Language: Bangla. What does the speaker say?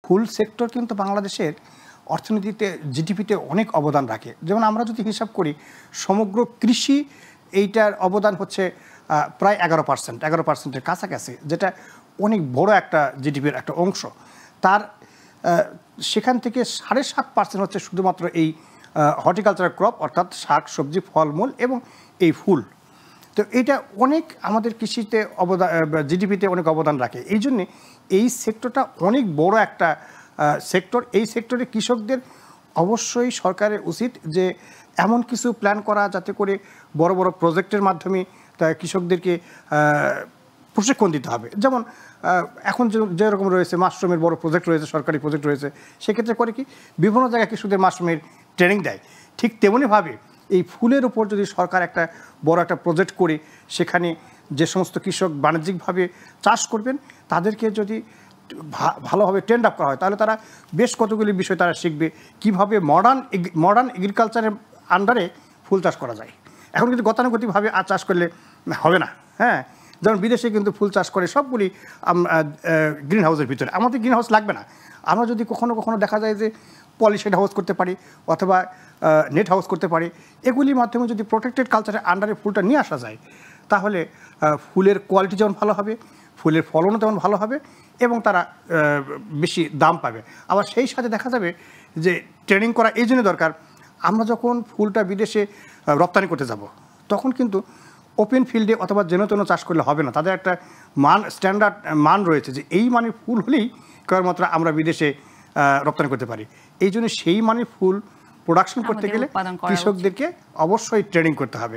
ফুল সেক্টর কিন্তু বাংলাদেশের অর্থনীতিতে জিডিপিতে অনেক অবদান রাখে। যেমন আমরা যদি হিসাব করি সমগ্র কৃষি এইটার অবদান হচ্ছে প্রায় 11%-11%-এর কাছাকাছি, যেটা অনেক বড় একটা জিডিপির একটা অংশ। তার সেখান থেকে 7.5% হচ্ছে শুধুমাত্র এই হর্টিকালচারাল ক্রপ, অর্থাৎ শাক সবজি ফলমূল এবং এই ফুল। তো এটা অনেক আমাদের কৃষিতে অবদান, জিডিপিতে অনেক অবদান রাখে। এই জন্যে এই সেক্টরটা অনেক বড় একটা সেক্টর। এই সেক্টরে কৃষকদের অবশ্যই সরকারের উচিত যে এমন কিছু প্ল্যান করা যাতে করে বড় বড় প্রজেক্টের মাধ্যমে কৃষকদেরকে প্রশিক্ষণ দিতে হবে। যেমন এখন যেরকম রয়েছে মাশরুমের বড় প্রজেক্ট রয়েছে, সরকারি প্রজেক্ট রয়েছে, সেক্ষেত্রে করে কি বিভিন্ন জায়গায় কৃষকদের মাশরুমের ট্রেনিং দেয়। ঠিক তেমনিভাবে এই ফুলের উপর যদি সরকার একটা বড় একটা প্রজেক্ট করে সেখানে যে সমস্ত কৃষক বাণিজ্যিকভাবে চাষ করবেন তাদেরকে যদি ভালোভাবে ট্রেন্ড আপ করা হয়, তাহলে তারা বেশ কতগুলি বিষয় তারা শিখবে কীভাবে মডার্ন এগ্রিকালচারের আন্ডারে ফুল চাষ করা যায়। এখন কিন্তু গতানুগতিকভাবে চাষ করলে হবে না। হ্যাঁ, যেমন বিদেশে কিন্তু ফুল চাষ করে সবগুলি গ্রিন হাউসের ভিতরে। আমাদের গ্রিন হাউস লাগবে না। আমরা যদি কখনো কখনো দেখা যায় যে পলিশেড হাউস করতে পারি অথবা নেট হাউস করতে পারি, এগুলির মাধ্যমে যদি প্রোটেক্টেড কালচারের আন্ডারে ফুলটা নিয়ে আসা যায়, তাহলে ফুলের কোয়ালিটি যেমন ভালো হবে, ফুলের ফলনও তেমন ভালো হবে এবং তারা বেশি দাম পাবে। আবার সেই সাথে দেখা যাবে যে ট্রেনিং করা এই জন্য দরকার, আমরা যখন ফুলটা বিদেশে রপ্তানি করতে যাব তখন কিন্তু ওপেন ফিল্ডে অথবা যেন তেন চাষ করলে হবে না। তাদের একটা স্ট্যান্ডার্ড মান রয়েছে যে এই মানের ফুল হলেই কেবলমাত্র আমরা বিদেশে রপ্তানি করতে পারি। এই জন্য সেই মানের ফুল প্রোডাকশন করতে গেলে কৃষকদেরকে অবশ্যই ট্রেনিং করতে হবে।